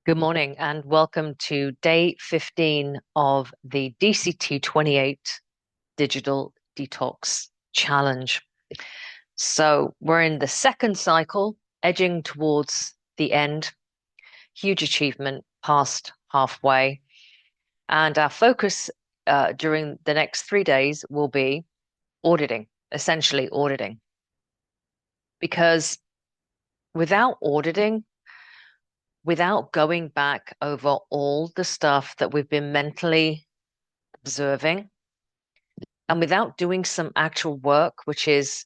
Good morning and welcome to day 15 of the DCT 28 Digital Detox Challenge. So we're in the second cycle, edging towards the end. Huge achievement, past halfway. And our focus during the next 3 days will be auditing, essentially auditing. Because without auditing, without going back over all the stuff that we've been mentally observing, and without doing some actual work, which is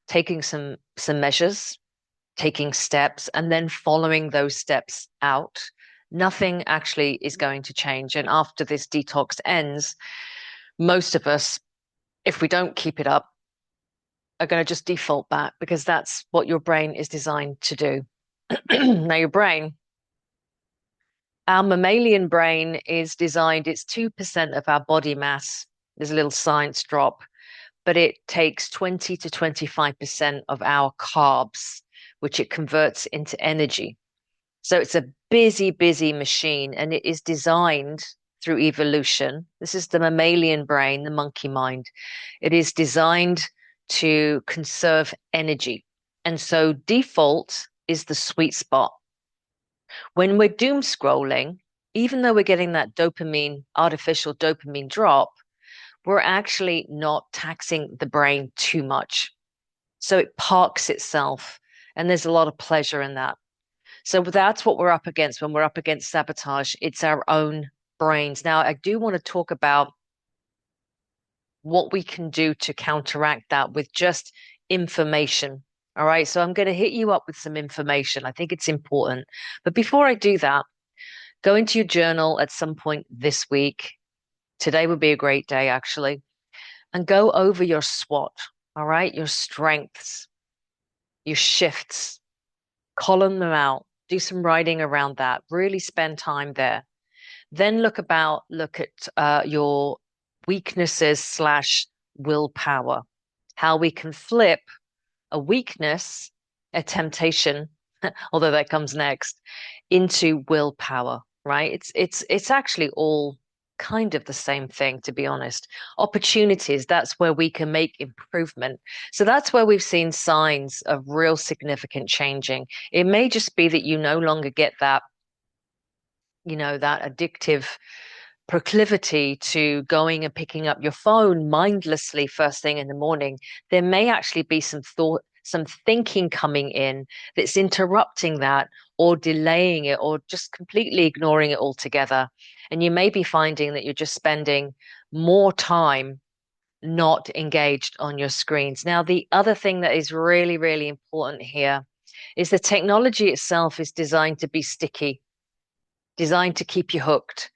taking some measures, taking steps, and then following those steps out, nothing actually is going to change. And after this detox ends, most of us, if we don't keep it up, are going to just default back because that's what your brain is designed to do. Now, your brain, our mammalian brain is designed, it's 2% of our body mass. There's a little science drop, but it takes 20 to 25% of our carbs, which it converts into energy. So it's a busy, busy machine, and it is designed through evolution. This is the mammalian brain, the monkey mind. It is designed to conserve energy. And so default is the sweet spot. When we're doom scrolling, even though we're getting that dopamine, artificial dopamine drop, we're actually not taxing the brain too much. So it parks itself, and there's a lot of pleasure in that. So that's what we're up against when we're up against sabotage. It's our own brains. Now, I do want to talk about what we can do to counteract that with just information. All right. So I'm going to hit you up with some information. I think it's important. But before I do that, go into your journal at some point this week. Today would be a great day, actually, and go over your SWOT. All right. Your strengths, your shifts, column them out, do some writing around that, really spend time there. Then look at your weaknesses slash willpower, how we can flip a weakness, a temptation, although that comes next, into willpower, right? It's actually all kind of the same thing, to be honest. Opportunities, that's where we can make improvement. So that's where we've seen signs of real significant changing. It may just be that you no longer get that, that addictive proclivity to going and picking up your phone mindlessly first thing in the morning. There may actually be some thought, some thinking coming in that's interrupting that or delaying it or just completely ignoring it altogether. And you may be finding that you're just spending more time not engaged on your screens. Now, the other thing that is really, really important here is the technology itself is designed to be sticky, designed to keep you hooked.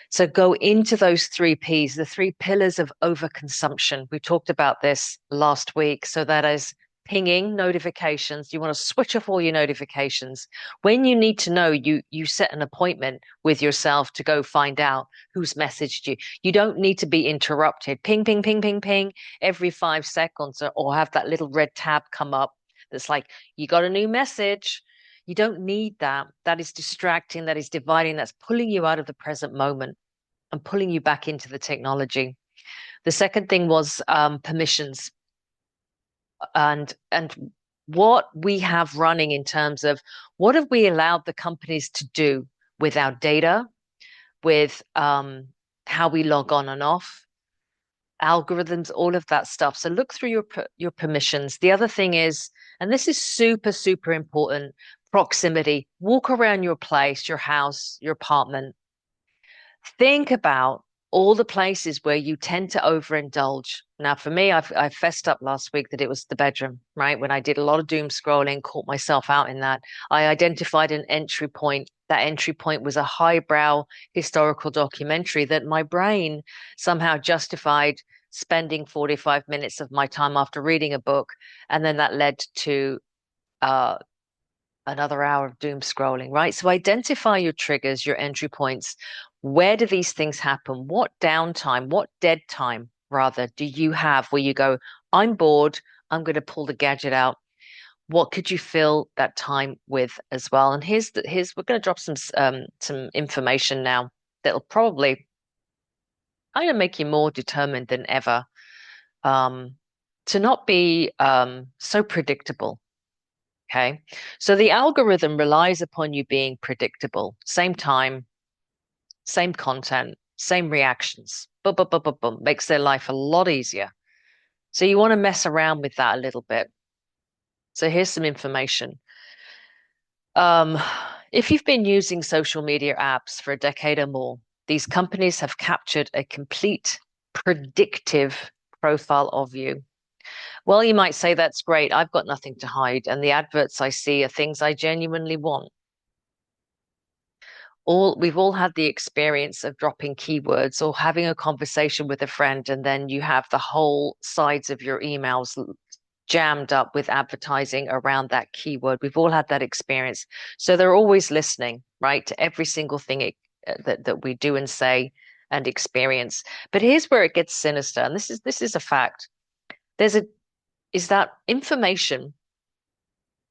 So go into those three P's, the three pillars of overconsumption. We talked about this last week. So that is pinging notifications. You want to switch off all your notifications. When you need to know, you set an appointment with yourself to go find out who's messaged you. You don't need to be interrupted. Ping, ping, ping, ping, ping every 5 seconds, or have that little red tab come up that's like, you got a new message. You don't need that. That is distracting, that is dividing, that's pulling you out of the present moment and pulling you back into the technology. The second thing was permissions and what we have running in terms of what have we allowed the companies to do with our data, with how we log on and off, algorithms, all of that stuff. So look through your permissions. The other thing is, and this is super, super important, proximity. Walk around your place, your house, your apartment. Think about all the places where you tend to overindulge. Now, for me, I fessed up last week that it was the bedroom, right? When I did a lot of doom scrolling, caught myself out in that. I identified an entry point. That entry point was a highbrow historical documentary that my brain somehow justified spending 45 minutes of my time after reading a book. And then that led to uh, another hour of doom scrolling, right? So identify your triggers, your entry points. Where do these things happen? What downtime, what dead time, rather, do you have where you go, I'm bored, I'm going to pull the gadget out? What could you fill that time with as well? And here's we're going to drop some information now that'll probably kind of make you more determined than ever um, to not be so predictable. Okay. So the algorithm relies upon you being predictable, same time, same content, same reactions. Boom, boom, boom, boom, boom. Makes their life a lot easier. So you want to mess around with that a little bit. So here's some information. Um, if you've been using social media apps for a decade or more, these companies have captured a complete predictive profile of you. Well, you might say that's great. I've got nothing to hide, and the adverts I see are things I genuinely want. We've all had the experience of dropping keywords or having a conversation with a friend, and then you have the whole sides of your emails jammed up with advertising around that keyword. We've all had that experience. So they're always listening, right, to every single thing that we do and say and experience. But here's where it gets sinister, and this is a fact. There's a is that information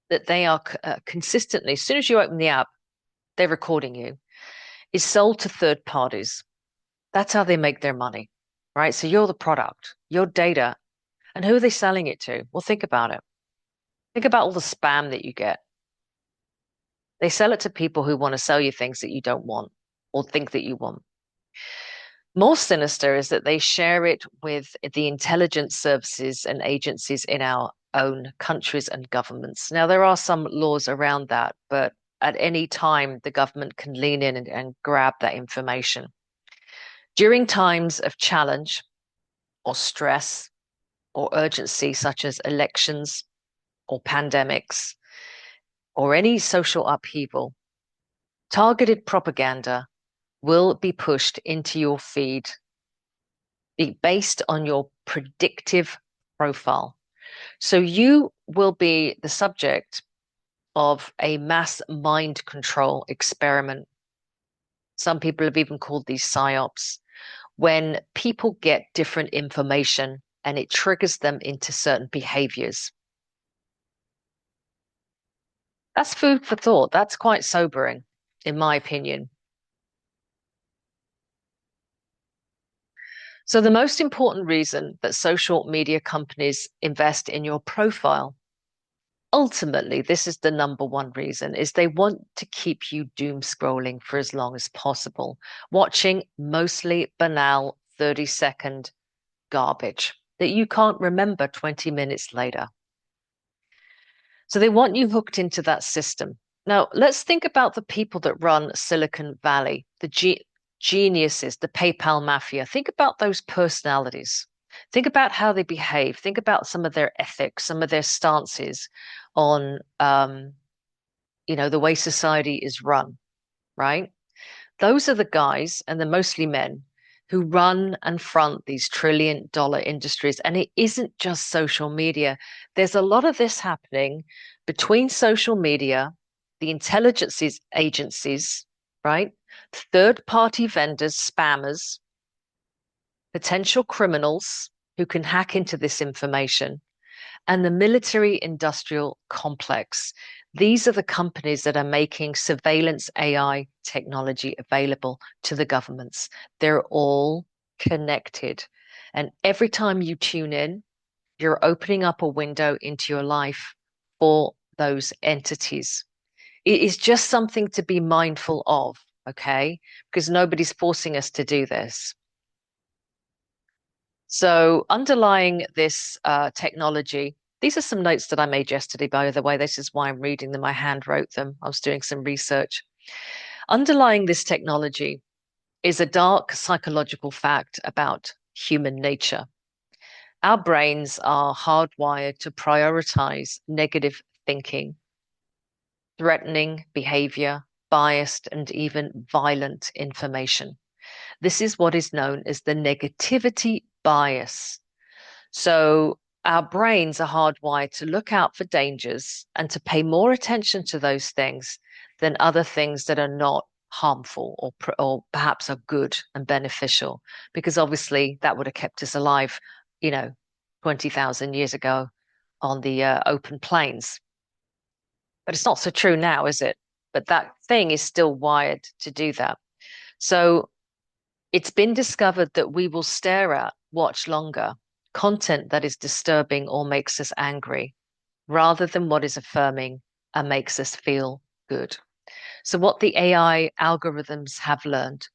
that they are consistently, as soon as you open the app, they're recording you, is sold to third parties. That's how they make their money, right? So you're the product, your data, and who are they selling it to? Well, think about it. Think about all the spam that you get. They sell it to people who want to sell you things that you don't want or think that you want. More sinister is that they share it with the intelligence services and agencies in our own countries and governments. Now, there are some laws around that, but at any time, the government can lean in and grab that information. During times of challenge or stress or urgency, such as elections or pandemics or any social upheaval, targeted propaganda will be pushed into your feed based on your predictive profile. So you will be the subject of a mass mind control experiment. Some people have even called these psyops, when people get different information and it triggers them into certain behaviors. That's food for thought. That's quite sobering, in my opinion. So, the most important reason that social media companies invest in your profile, ultimately, this is the number one reason, is they want to keep you doom scrolling for as long as possible, watching mostly banal 30-second garbage that you can't remember 20 minutes later. So they want you hooked into that system. Now, let's think about the people that run Silicon Valley, the geniuses, the PayPal mafia. Think about those personalities. Think about how they behave. Think about some of their ethics, some of their stances on, the way society is run, right? Those are the guys, and they're mostly men, who run and front these trillion-dollar industries. And it isn't just social media. There's a lot of this happening between social media, the intelligence agencies, right? Third-party vendors, spammers, potential criminals who can hack into this information, and the military industrial complex. These are the companies that are making surveillance AI technology available to the governments. They're all connected. And every time you tune in, you're opening up a window into your life for those entities. It is just something to be mindful of, okay? Because nobody's forcing us to do this. So, underlying this technology, these are some notes that I made yesterday, by the way. This is why I'm reading them. I hand wrote them. I was doing some research. Underlying this technology is a dark psychological fact about human nature. Our brains are hardwired to prioritize negative thinking, threatening behavior, biased, and even violent information. This is what is known as the negativity bias. So our brains are hardwired to look out for dangers and to pay more attention to those things than other things that are not harmful or perhaps are good and beneficial, because obviously that would have kept us alive, you know, 20,000 years ago on the open plains. But it's not so true now, is it? But that thing is still wired to do that. So it's been discovered that we will stare at, watch longer, content that is disturbing or makes us angry, rather than what is affirming and makes us feel good. So, what the AI algorithms have learned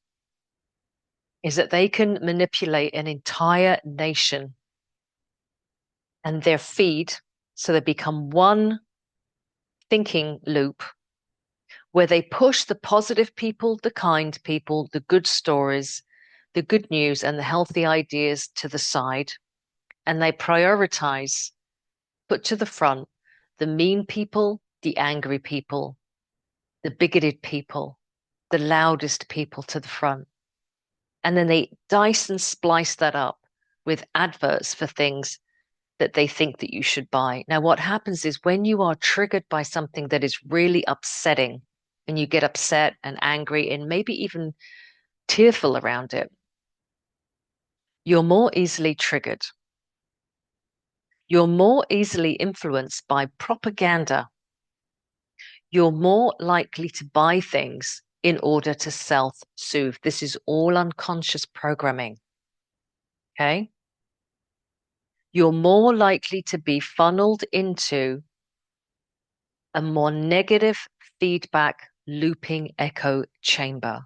is that they can manipulate an entire nation and their feed so they become one thinking loop where they push the positive people, the kind people, the good stories, the good news, and the healthy ideas to the side. And they prioritize, put to the front, the mean people, the angry people, the bigoted people, the loudest people to the front. And then they dice and splice that up with adverts for things that they think that you should buy. Now, what happens is when you are triggered by something that is really upsetting and you get upset and angry and maybe even tearful around it, you're more easily triggered. You're more easily influenced by propaganda. You're more likely to buy things in order to self-soothe. This is all unconscious programming. Okay. You're more likely to be funneled into a more negative feedback looping echo chamber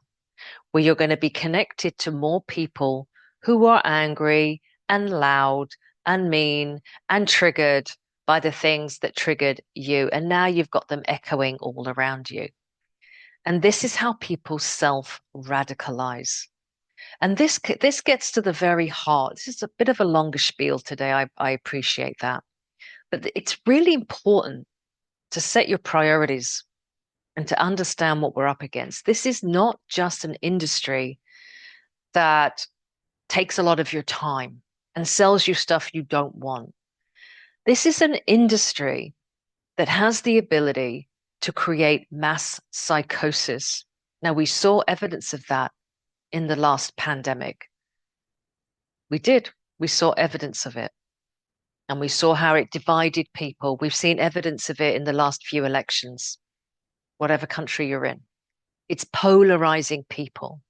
where you're going to be connected to more people who are angry and loud and mean and triggered by the things that triggered you. And now you've got them echoing all around you. And this is how people self-radicalize. And this gets to the very heart. This is a bit of a longer spiel today. I appreciate that. But it's really important to set your priorities and to understand what we're up against. This is not just an industry that takes a lot of your time and sells you stuff you don't want. This is an industry that has the ability to create mass psychosis. Now, we saw evidence of that in the last pandemic. We did. We saw evidence of it. And we saw how it divided people. We've seen evidence of it in the last few elections, whatever country you're in. It's polarizing people.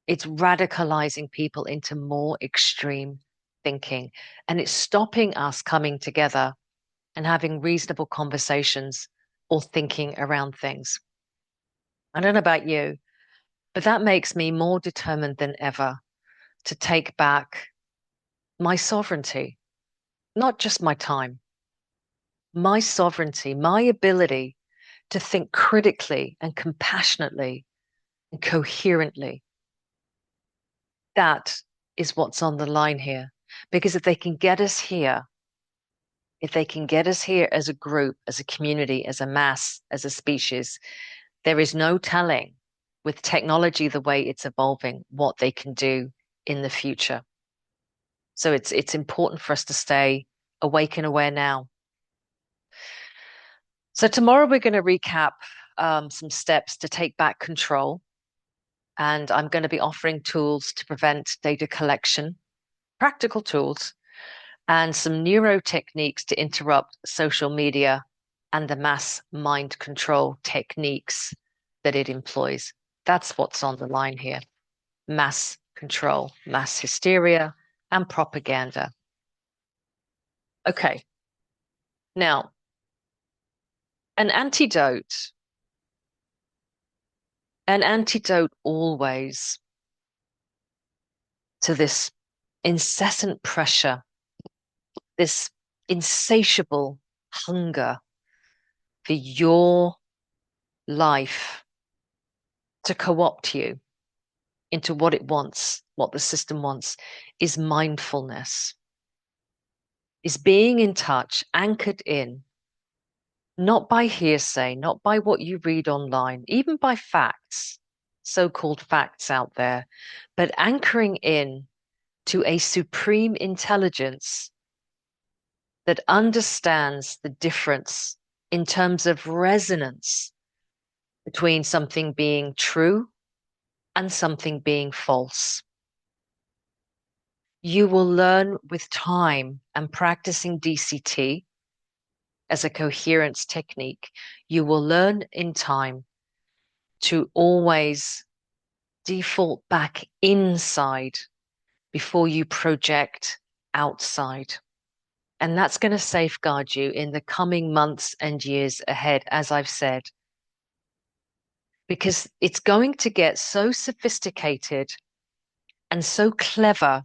It's radicalizing people into more extreme thinking. And it's stopping us coming together and having reasonable conversations or thinking around things. I don't know about you, but that makes me more determined than ever to take back my sovereignty, not just my time, my sovereignty, my ability to think critically and compassionately and coherently. That is what's on the line here. Because if they can get us here, if they can get us here as a group, as a community, as a mass, as a species, there is no telling with technology the way it's evolving what they can do in the future. So it's important for us to stay awake and aware now. So tomorrow we're going to recap some steps to take back control. And I'm going to be offering tools to prevent data collection, practical tools, and some neuro techniques to interrupt social media and the mass mind control techniques that it employs. That's what's on the line here. Mass control, mass hysteria, and propaganda. Okay. Now, an antidote, an antidote always to this incessant pressure, this insatiable hunger for your life to co-opt you into what it wants, what the system wants, is mindfulness, is being in touch, anchored in, not by hearsay, not by what you read online, even by facts, so-called facts out there, but anchoring in to a supreme intelligence that understands the difference in terms of resonance between something being true and something being false. You will learn with time and practicing DCT as a coherence technique, you will learn in time to always default back inside before you project outside. And that's going to safeguard you in the coming months and years ahead, as I've said, because it's going to get so sophisticated and so clever.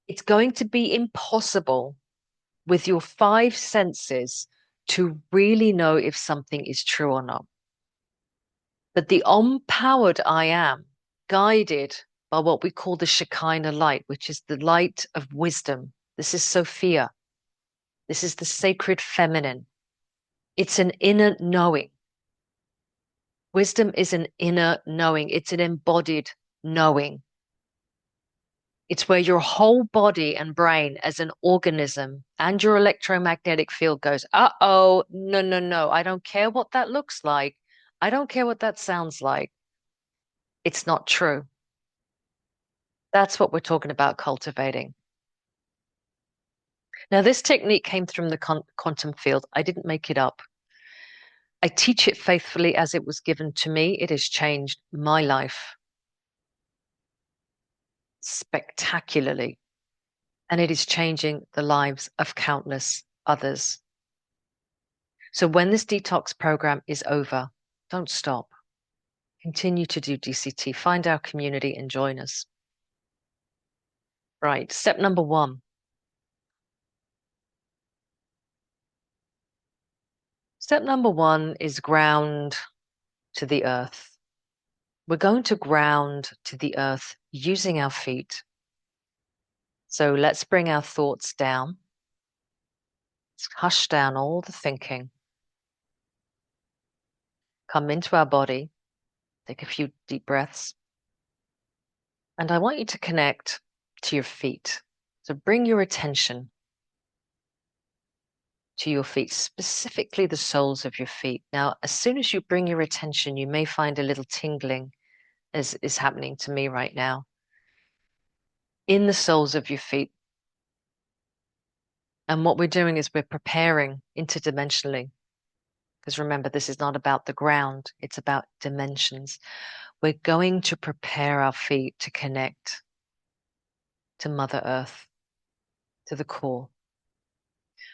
It's going to be impossible with your five senses to really know if something is true or not. But the empowered I am, guided by what we call the Shekinah light, which is the light of wisdom. This is Sophia. This is the sacred feminine. It's an inner knowing. Wisdom is an inner knowing. It's an embodied knowing. It's where your whole body and brain as an organism and your electromagnetic field goes, uh-oh, no, no, no. I don't care what that looks like. I don't care what that sounds like. It's not true. That's what we're talking about cultivating. Now, this technique came from the quantum field. I didn't make it up. I teach it faithfully as it was given to me. It has changed my life spectacularly, and it is changing the lives of countless others. So when this detox program is over, don't stop. Continue to do DCT. Find our community and join us. Right. Step number one. Step number one is ground to the earth. We're going to ground to the earth using our feet. So let's bring our thoughts down. Let's hush down all the thinking. Come into our body. Take a few deep breaths. And I want you to connect to your feet. So bring your attention to your feet, specifically the soles of your feet. Now, as soon as you bring your attention, you may find a little tingling, as is happening to me right now, in the soles of your feet. And what we're doing is we're preparing interdimensionally. Because remember, this is not about the ground, it's about dimensions. We're going to prepare our feet to connect to Mother Earth, to the core.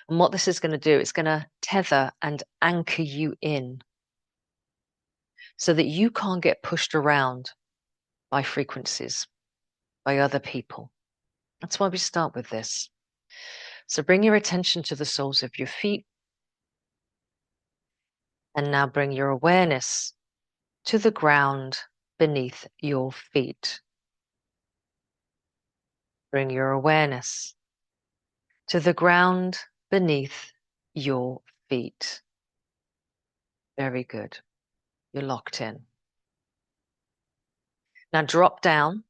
And what this is going to do, it's going to tether and anchor you in so that you can't get pushed around by frequencies, by other people. That's why we start with this. So bring your attention to the soles of your feet. And now bring your awareness to the ground beneath your feet. Bring your awareness to the ground beneath your feet. Very good. You're locked in. Now drop down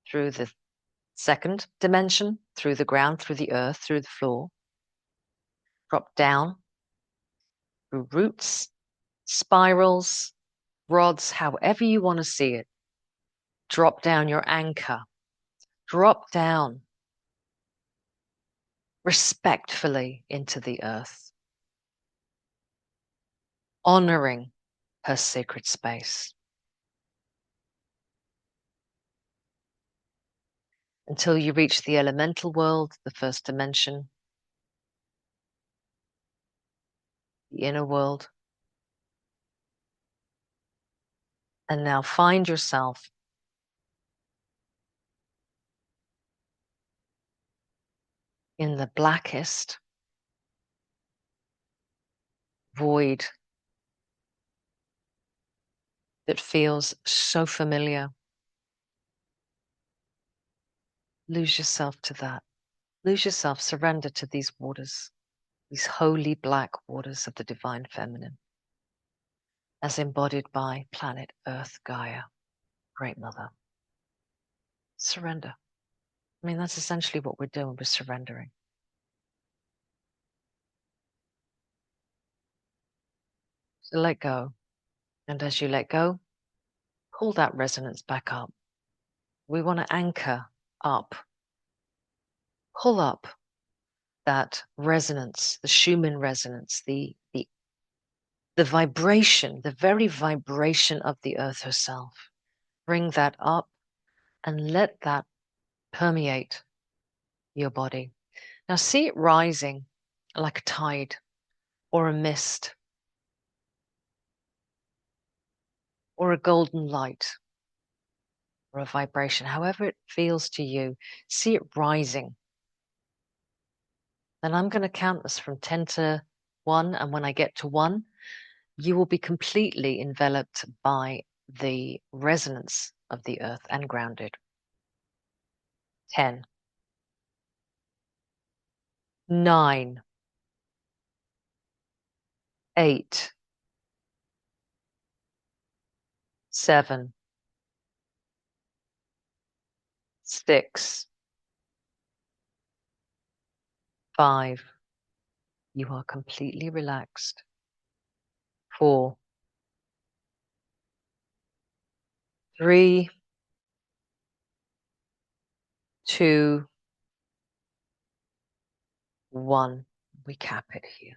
through the second dimension, through the ground, through the earth, through the floor. Drop down through roots, spirals, rods, however you want to see it. Drop down your anchor. Drop down respectfully into the earth, honoring her sacred space. Until you reach the elemental world, the first dimension, the inner world. And now find yourself in the blackest void that feels so familiar. Lose yourself to that. Lose yourself, surrender to these waters, these holy black waters of the divine feminine, as embodied by planet Earth, Gaia, Great Mother. Surrender. I mean, that's essentially what we're doing. We're surrendering. So let go. And as you let go, pull that resonance back up. We want to anchor up, pull up that resonance, the Schumann resonance, the vibration, the very vibration of the earth herself. Bring that up and let that permeate your body. Now see it rising like a tide or a mist or a golden light or a vibration, however it feels to you. See it rising. Then I'm going to count us from 10 to 1. And when I get to 1, you will be completely enveloped by the resonance of the earth and grounded. 10, 9, 8, 7, 6, 5. You are completely relaxed. 4, 3, 2, 1. We cap it here.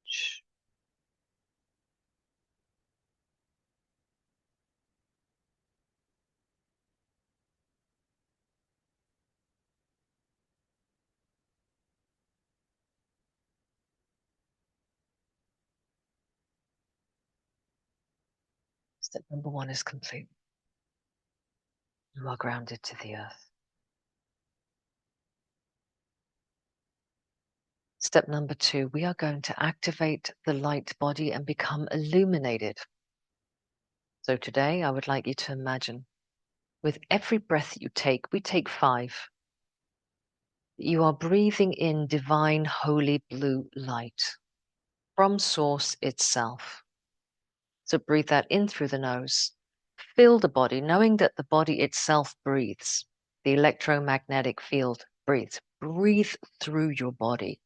Shh. Step number 1 is complete. You are grounded to the earth. Step number 2, we are going to activate the light body and become illuminated. So today I would like you to imagine with every breath you take, we take 5. You are breathing in divine, holy blue light from source itself. So breathe that in through the nose. Fill the body, knowing that the body itself breathes. The electromagnetic field breathes. Breathe through your body.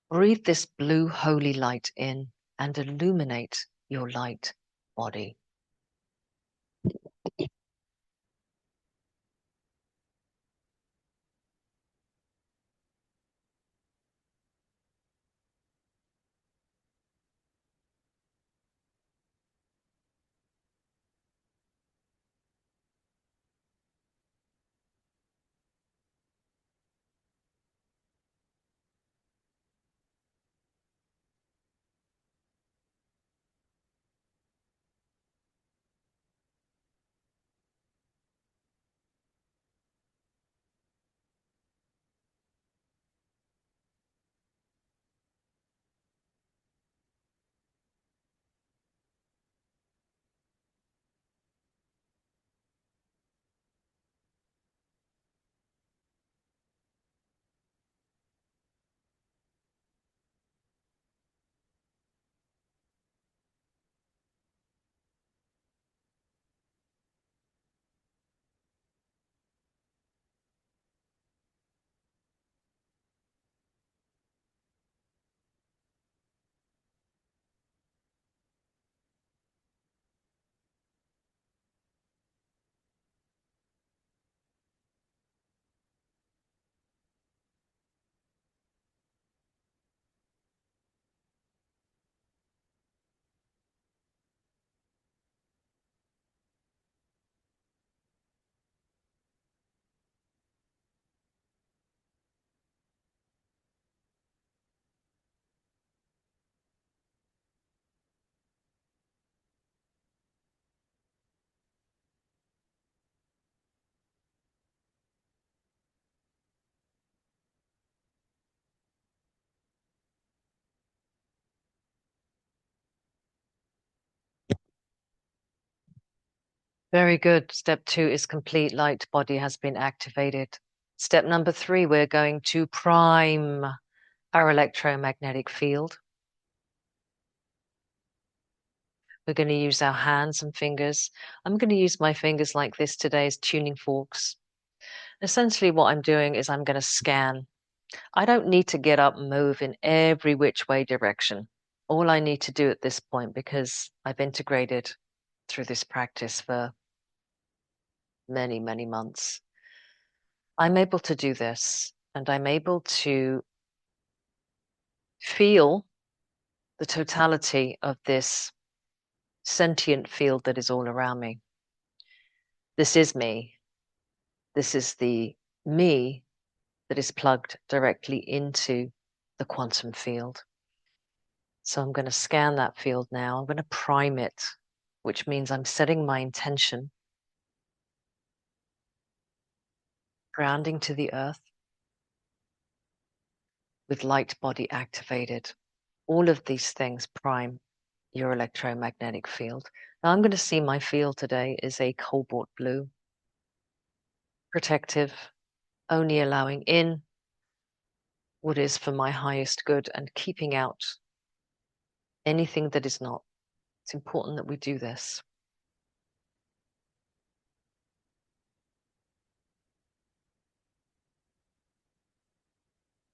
Breathe this blue, holy light in and illuminate your light body. Very good. Step 2 is complete. Light body has been activated. Step number 3, we're going to prime our electromagnetic field. We're going to use our hands and fingers. I'm going to use my fingers like this today as tuning forks. Essentially what I'm doing is I'm going to scan. I don't need to get up and move in every which way direction. All I need to do at this point, because I've integrated through this practice for many, many months, I'm able to do this, and I'm able to feel the totality of this sentient field that is all around me. This is me. This is the me that is plugged directly into the quantum field. So I'm going to scan that field now. I'm going to prime it, which means I'm setting my intention, grounding to the earth with light body activated. All of these things prime your electromagnetic field. Now I'm going to see my field today is a cobalt blue, protective, only allowing in what is for my highest good and keeping out anything that is not. It's important that we do this.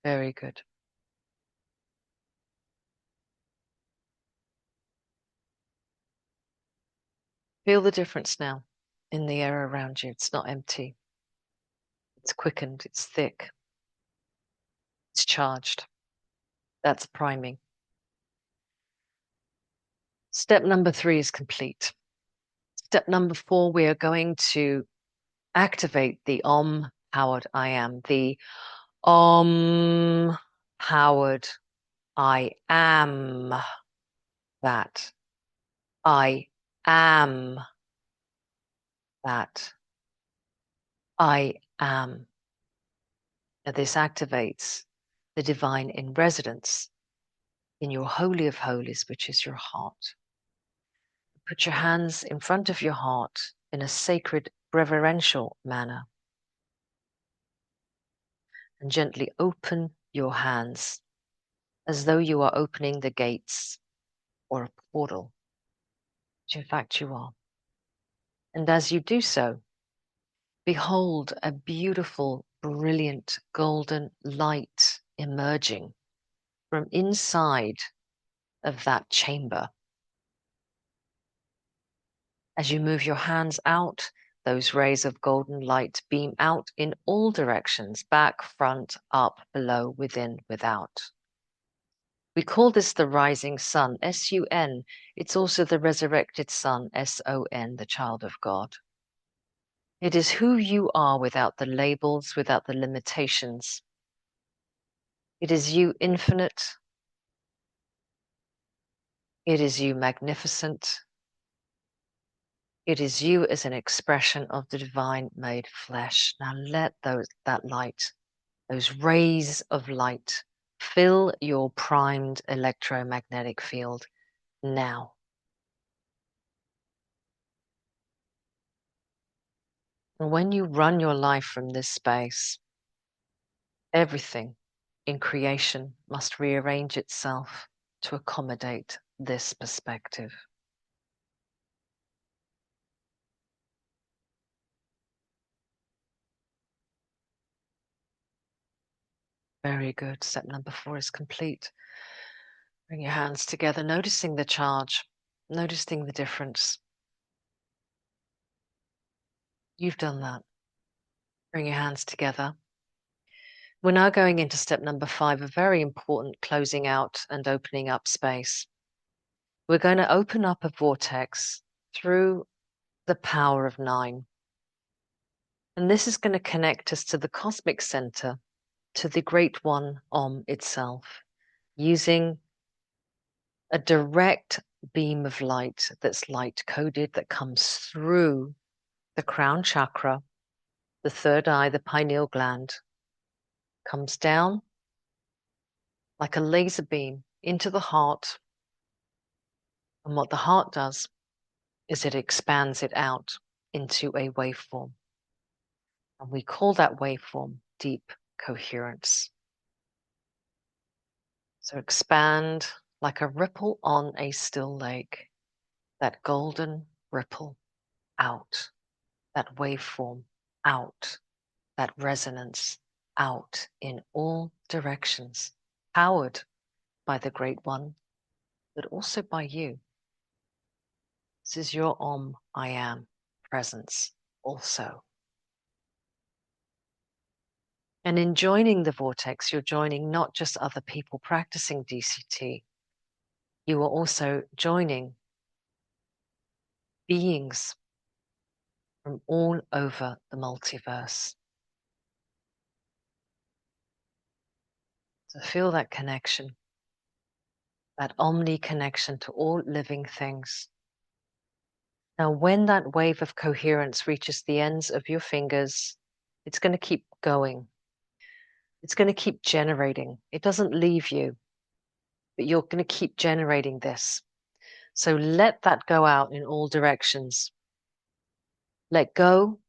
Very good. Feel the difference now in the air around you. It's not empty. It's quickened. It's thick. It's charged. That's priming. Step number 3 is complete. Step number 4, we are going to activate the powered I am, the powered I am that. I am that. I am. Now this activates the divine in residence in your holy of holies, which is your heart. Put your hands in front of your heart in a sacred, reverential manner and gently open your hands as though you are opening the gates or a portal, which in fact you are. And as you do so, behold a beautiful, brilliant, golden light emerging from inside of that chamber. As you move your hands out, those rays of golden light beam out in all directions, back, front, up, below, within, without. We call this the rising sun, S-U-N. It's also the resurrected sun, S-O-N, the child of God. It is who you are without the labels, without the limitations. It is you infinite. It is you magnificent. It is you as an expression of the divine made flesh. Now let that light, those rays of light, fill your primed electromagnetic field now. And when you run your life from this space, everything in creation must rearrange itself to accommodate this perspective. Very good. Step number 4 is complete. Bring your hands together, noticing the charge, noticing the difference. You've done that. Bring your hands together. We're now going into step number 5, a very important closing out and opening up space. We're going to open up a vortex through the power of 9. And this is going to connect us to the cosmic center, to the great one, itself, using a direct beam of light that's light coded that comes through the crown chakra, the third eye, the pineal gland, comes down like a laser beam into the heart. And what the heart does is it expands it out into a waveform. And we call that waveform deep coherence. So expand like a ripple on a still lake, that golden ripple out, that waveform out, that resonance out in all directions, powered by the Great One, but also by you. This is your I am presence also. And in joining the vortex, you're joining not just other people practicing DCT, you are also joining beings from all over the multiverse. So feel that connection, that omni connection to all living things. Now, when that wave of coherence reaches the ends of your fingers, it's going to keep going. It's going to keep generating. It doesn't leave you, but you're going to keep generating this. So let that go out in all directions. Let go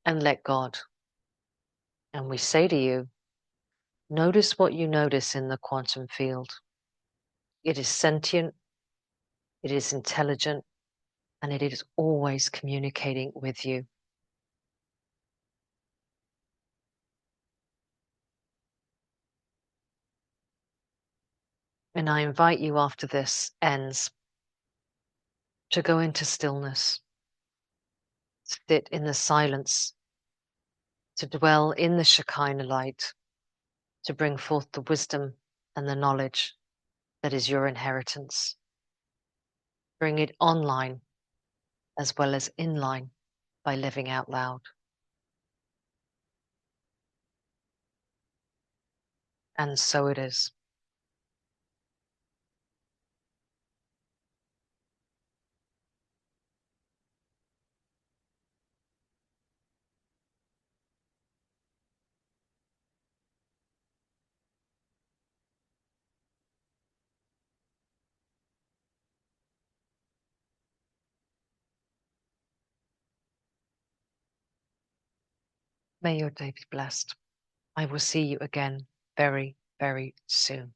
and let God. And we say to you, notice what you notice in the quantum field. It is sentient, it is intelligent, and it is always communicating with you. And I invite you after this ends to go into stillness, sit in the silence, to dwell in the Shekinah light, to bring forth the wisdom and the knowledge that is your inheritance. Bring it online as well as inline by living out loud. And so it is. May your day be blessed. I will see you again very, very soon.